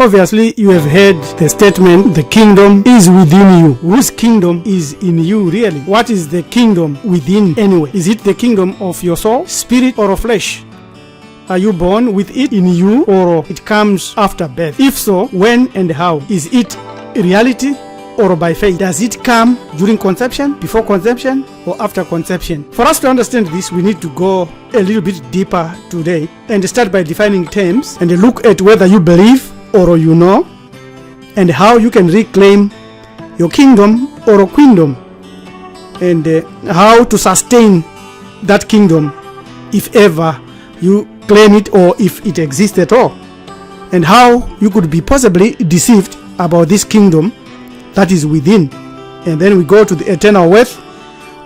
Obviously, you have heard the statement, the kingdom is within you. Whose kingdom is in you, really? What is the kingdom within anyway? Is it the kingdom of your soul, spirit, or of flesh? Are you born with it in you, or it comes after birth? If so, when and how? Is it reality or by faith? Does it come during conception, before conception, or after conception? For us to understand this, we need to go a little bit deeper today and start by defining terms and look at whether you believe or you know, and how you can reclaim your kingdom or a queendom, and how to sustain that kingdom if ever you claim it or if it exists at all, and how you could be possibly deceived about this kingdom that is within. And then we go to the eternal worth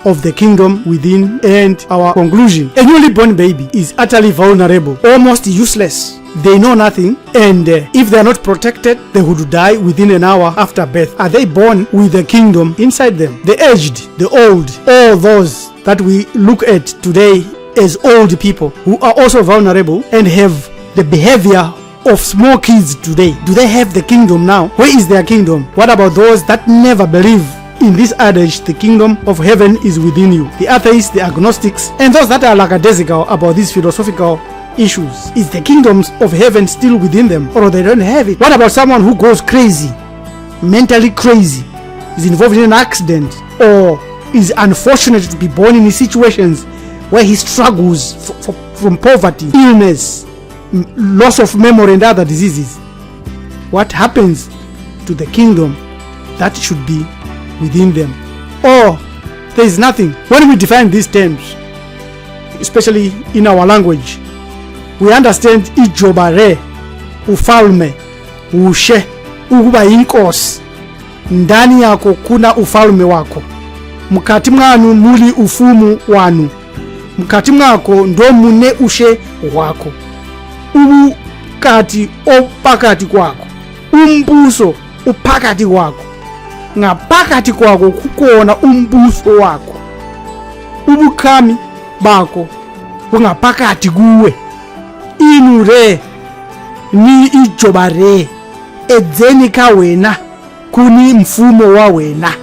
of the kingdom within, and our conclusion: a newly born baby is utterly vulnerable, almost useless. They know nothing, and if they are not protected, they would die within an hour after birth. Are they born with the kingdom inside them? The aged, the old, all those that we look at today as old people who are also vulnerable and have the behavior of small kids today, do they have the kingdom now? Where is their kingdom? What about those that never believe in this adage, the kingdom of heaven is within you? The atheists, the agnostics, and those that are lackadaisical about these philosophical issues. Is the kingdoms of heaven still within them, or they don't have it? What about someone who goes crazy, mentally crazy, is involved in an accident, or is unfortunate to be born in situations where he struggles from poverty, illness, loss of memory, and other diseases? What happens to the kingdom that should be within them? Or there is nothing. When we define these terms, especially in our language, we understand ijobare, ufalme, ushe, ukuba inkosi. Ndani yako kuna ufalme wako, mukati mwanu muli ufumu wanu, mukati mwako ndo mune ushe wako, ubu kati opakati kwako, umbuso upakati kwako, ngapakati kwako kukuona umbuso wako, ubukami bako bungapakati kuwe. Inure ni ijobare edzeni ka wena kuni mfumo wa wena.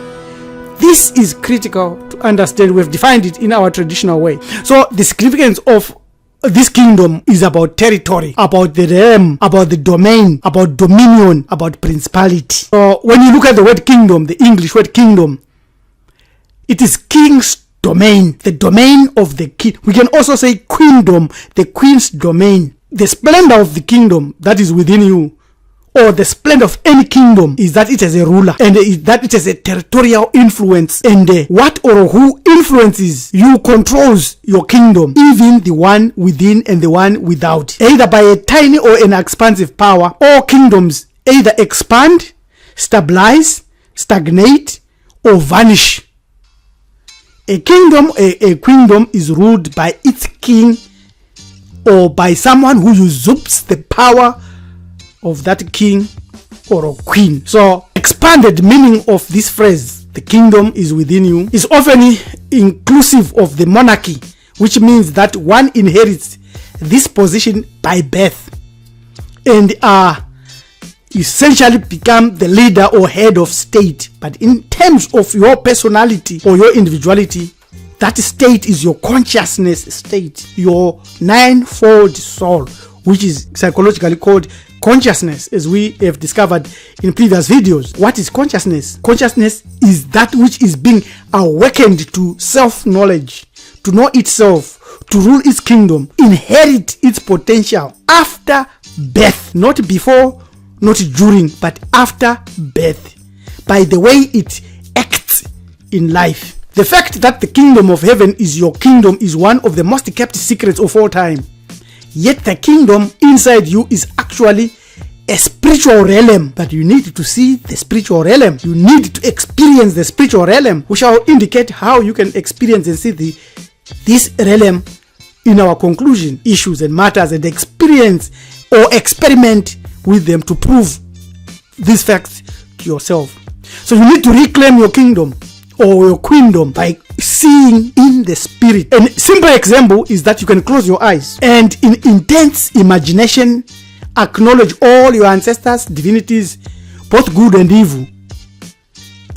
This is critical to understand. We have defined it in our traditional way. So the significance of this kingdom is about territory, about the realm, about the domain, about dominion, about principality. So when you look at the word kingdom, the English word kingdom, it is king's domain, the domain of the king. We can also say queendom, the queen's domain. The splendor of the kingdom that is within you, or the splendor of any kingdom, is that it has a ruler, and that it has a territorial influence, and what or who influences you controls your kingdom, even the one within and the one without, either by a tiny or an expansive power. All kingdoms either expand, stabilize, stagnate, or vanish. A kingdom, a queendom is ruled by its king, or by someone who usurps the power of that king or a queen. So expanded meaning of this phrase, the kingdom is within you, is often inclusive of the monarchy, which means that one inherits this position by birth and essentially become the leader or head of state. But in terms of your personality or your individuality, that state is your consciousness state, your ninefold soul, which is psychologically called consciousness, as we have discovered in previous videos. What is consciousness? Consciousness is that which is being awakened to self-knowledge, to know itself, to rule its kingdom, inherit its potential after birth, not before, not during, but after birth, by the way it acts in life. The fact that the kingdom of heaven is your kingdom is one of the most kept secrets of all time. Yet the kingdom inside you is actually a spiritual realm, but you need to see the spiritual realm. You need to experience the spiritual realm. We shall indicate how you can experience and see this realm in our conclusion, issues and matters, and experience or experiment with them to prove these facts to yourself. So you need to reclaim your kingdom or your queendom by seeing in the spirit. And simple example is that you can close your eyes and in intense imagination acknowledge all your ancestors' divinities, both good and evil,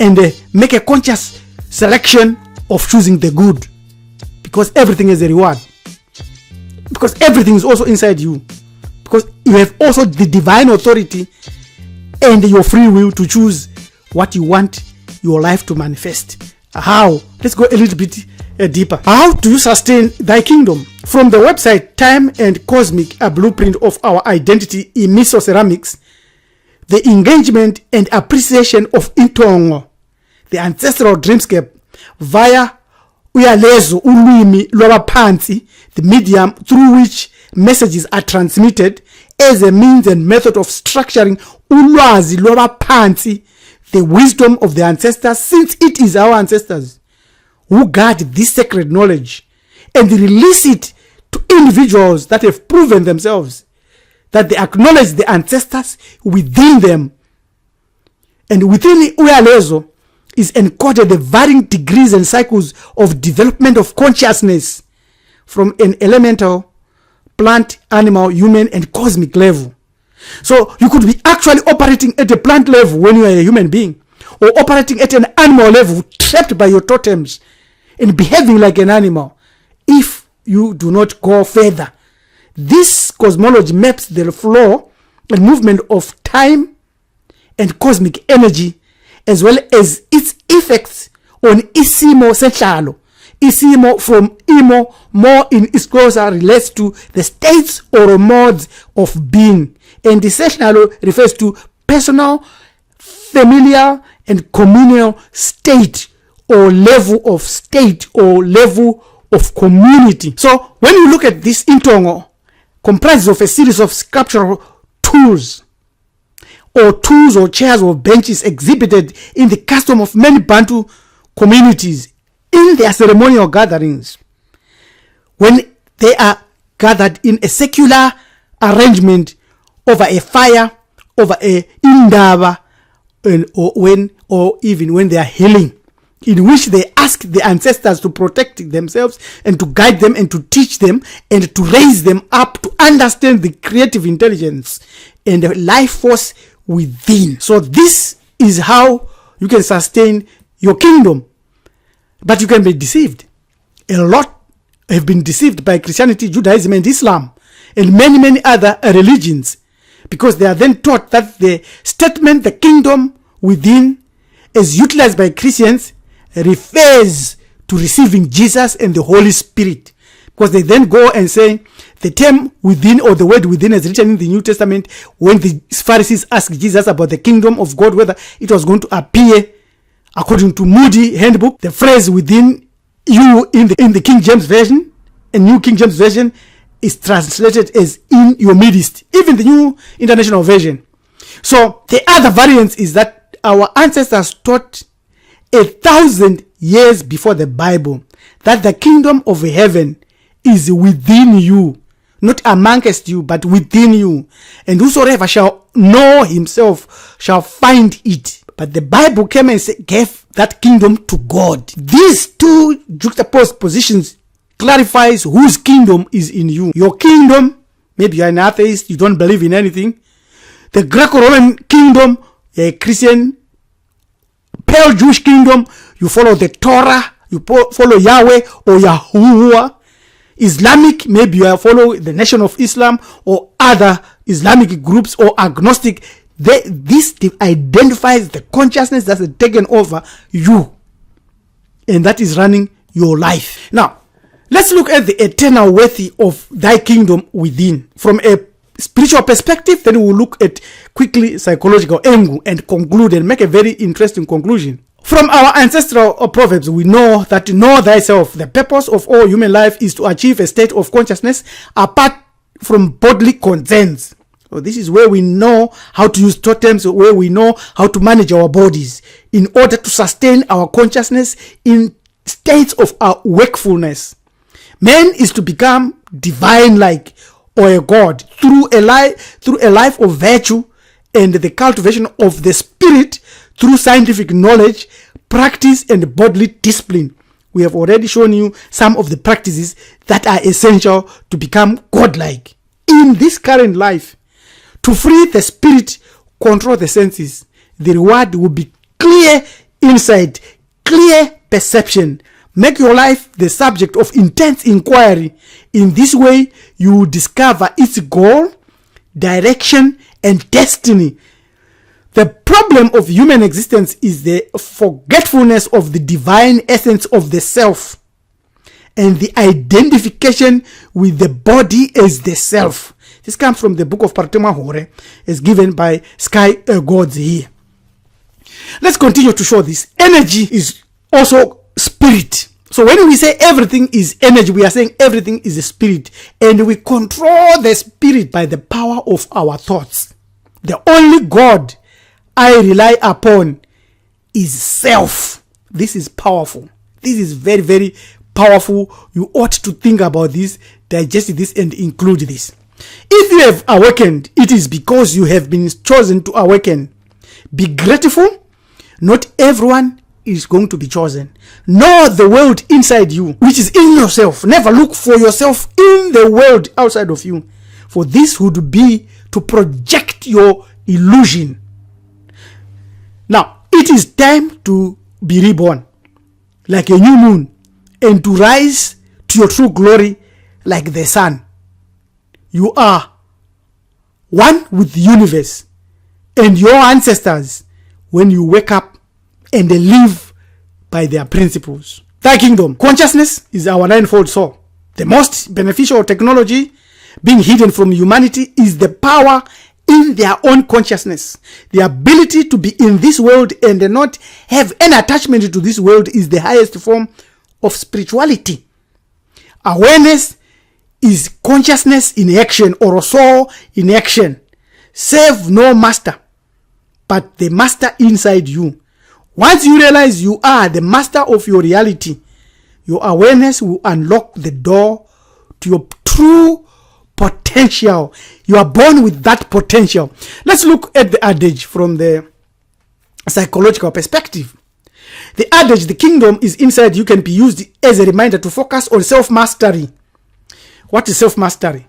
and make a conscious selection of choosing the good, because everything is a reward, because everything is also inside you, because you have also the divine authority and your free will to choose what you want your life to manifest. How? Let's go a little bit deeper. How do you sustain thy kingdom? From the website Time and Cosmic, a blueprint of our identity in Mesoceramics, the engagement and appreciation of intongo, the ancestral dreamscape, via uyalezo ulwimi lwabaphansi, the medium through which messages are transmitted, as a means and method of structuring ulwazi lwabaphansi, the wisdom of the ancestors, since it is our ancestors who guard this sacred knowledge and release it to individuals that have proven themselves that they acknowledge the ancestors within them. And within Uyalezo is encoded the varying degrees and cycles of development of consciousness from an elemental, plant, animal, human, and cosmic level. So you could be actually operating at a plant level when you are a human being, or operating at an animal level trapped by your totems and behaving like an animal if you do not go further. This cosmology maps the flow and movement of time and cosmic energy, as well as its effects on isimo senhlalo. Isimo from imo, more in its closer, relates to the states or modes of being, and the senhlalo refers to personal, familial, and communal state or level of state or level of community. So when you look at this intongo, comprises of a series of sculptural tools or chairs or benches exhibited in the custom of many Bantu communities in their ceremonial gatherings, when they are gathered in a secular arrangement over a fire, over a indaba, or even when they are healing, in which they ask the ancestors to protect themselves and to guide them and to teach them and to raise them up to understand the creative intelligence and the life force within. So this is how you can sustain your kingdom. But you can be deceived. A lot have been deceived by Christianity, Judaism, and Islam, and many other religions, because they are then taught that the statement, the kingdom within, as utilized by Christians, refers to receiving Jesus and the Holy Spirit, because they then go and say the term within, or the word within, is written in the New Testament. When the Pharisees asked Jesus about the kingdom of God, whether it was going to appear according to Moody Handbook, the phrase within you in the King James Version, a New King James Version, is translated as in your midst, even the New International Version. So the other variance is that our ancestors taught 1,000 years before the Bible that the kingdom of heaven is within you, not amongst you, but within you. And whosoever shall know himself shall find it. But the Bible came and gave that kingdom to God. These two juxtaposed positions clarifies whose kingdom is in you. Your kingdom, maybe you're an atheist, you don't believe in anything. The Greco-Roman kingdom, you're a Christian. Pale Jewish kingdom, you follow the Torah, you follow Yahweh or Yahuwah. Islamic, maybe you follow the Nation of Islam or other Islamic groups, or agnostic. This identifies the consciousness that's taken over you, and that is running your life. Now, let's look at the eternal worth of thy kingdom within from a spiritual perspective. Then we'll look at quickly psychological angle and conclude and make a very interesting conclusion. From our ancestral proverbs, we know that know thyself. The purpose of all human life is to achieve a state of consciousness apart from bodily concerns. So this is where we know how to use totems, where we know how to manage our bodies in order to sustain our consciousness in states of our wakefulness. Man is to become divine-like, or a god, through a life of virtue and the cultivation of the spirit through scientific knowledge, practice, and bodily discipline. We have already shown you some of the practices that are essential to become godlike in this current life. To free the spirit, control the senses. The reward will be clear insight, clear perception. Make your life the subject of intense inquiry. In this way, you will discover its goal, direction, and destiny. The problem of human existence is the forgetfulness of the divine essence of the self and the identification with the body as the self. This comes from the book of Paratema Hore, as given by Sky Gods here. Let's continue to show this. Energy is also spirit. So when we say everything is energy, we are saying everything is a spirit, and we control the spirit by the power of our thoughts. The only God I rely upon is self. This is powerful. This is very, very powerful. You ought to think about this, digest this, and include this. If you have awakened, it is because you have been chosen to awaken. Be grateful. Not everyone is going to be chosen. Know the world inside you, which is in yourself. Never look for yourself in the world outside of you, for this would be to project your illusion. Now, it is time to be reborn like a new moon and to rise to your true glory like the sun. You are one with the universe and your ancestors when you wake up and they live by their principles. Thy kingdom. Consciousness is our ninefold soul. The most beneficial technology being hidden from humanity is the power in their own consciousness. The ability to be in this world and not have any attachment to this world is the highest form of spirituality. Awareness is consciousness in action, or a soul in action. Serve no master, but the master inside you. Once you realize you are the master of your reality, your awareness will unlock the door to your true potential. You are born with that potential. Let's look at the adage from the psychological perspective. The adage, the kingdom is inside you, can be used as a reminder to focus on self-mastery. What is self-mastery?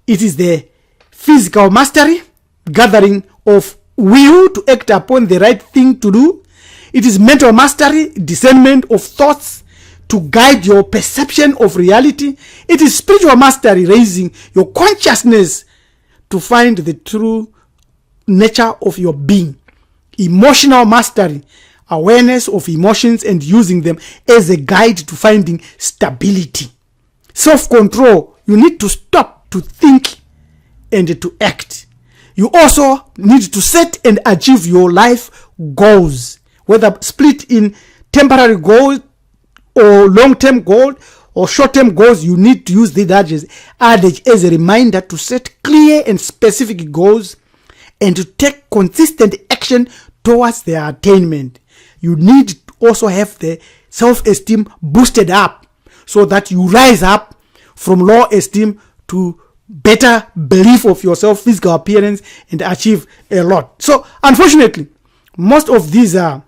It is the physical mastery, gathering of will to act upon the right thing to do. It is mental mastery, discernment of thoughts to guide your perception of reality. It is spiritual mastery, raising your consciousness to find the true nature of your being. Emotional mastery, awareness of emotions and using them as a guide to finding stability. Self-control, you need to stop to think and to act. You also need to set and achieve your life goals, whether split in temporary goals or long-term goals or short-term goals. You need to use the adage as a reminder to set clear and specific goals and to take consistent action towards their attainment. You need to also have the self-esteem boosted up so that you rise up from low esteem to better belief of yourself, physical appearance, and achieve a lot. So unfortunately, most of these are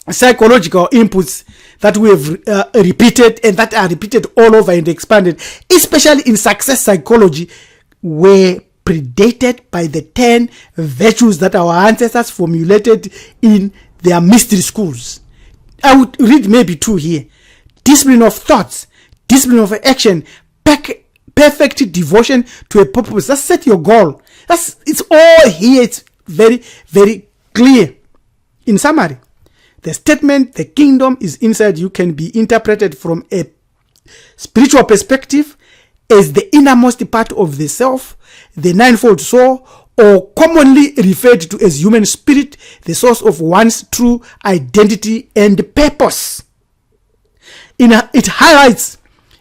psychological inputs that we have repeated and that are repeated all over and expanded, especially in success psychology, were predated by the 10 virtues that our ancestors formulated in their mystery schools. I would read maybe 2 here. Discipline of thoughts, discipline of action, perfect devotion to a purpose. That's set your goal. It's all here. It's very, very clear. In summary, the statement, the kingdom is inside you, can be interpreted from a spiritual perspective as the innermost part of the self, the ninefold soul, or commonly referred to as human spirit, the source of one's true identity and purpose. It highlights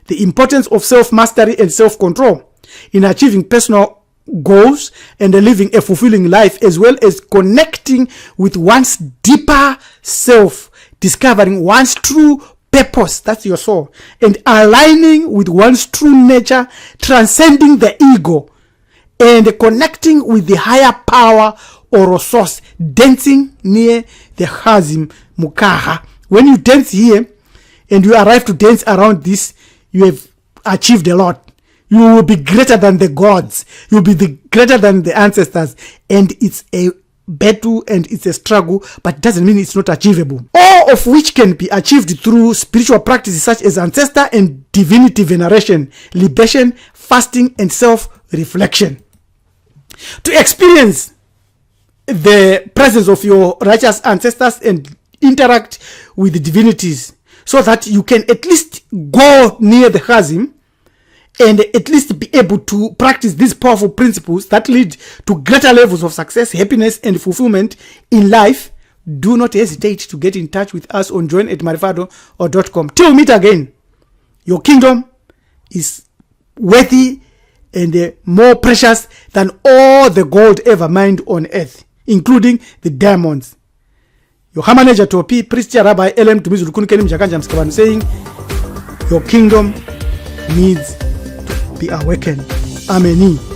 the importance of self-mastery and self-control in achieving personal goals and living a fulfilling life, as well as connecting with one's deeper self, discovering one's true purpose, that's your soul, and aligning with one's true nature, transcending the ego, and connecting with the higher power or source, dancing near the Hazim Mukaha. When you dance here and you arrive to dance around this, you have achieved a lot. You will be greater than the gods. You'll be greater than the ancestors. And it's a battle and it's a struggle, but it doesn't mean it's not achievable. All of which can be achieved through spiritual practices such as ancestor and divinity veneration, libation, fasting, and self-reflection. To experience the presence of your righteous ancestors and interact with the divinities so that you can at least go near the chasm and at least be able to practice these powerful principles that lead to greater levels of success, happiness, and fulfillment in life, do not hesitate to get in touch with us on join@marifado.com. Till we meet again, your kingdom is worthy and more precious than all the gold ever mined on earth, including the diamonds. Your manager Topi, Priest Rabbi LM Tumizu Lukunikeni Mjakanja Mskabanu, saying, your kingdom needs to be awakened. Amen.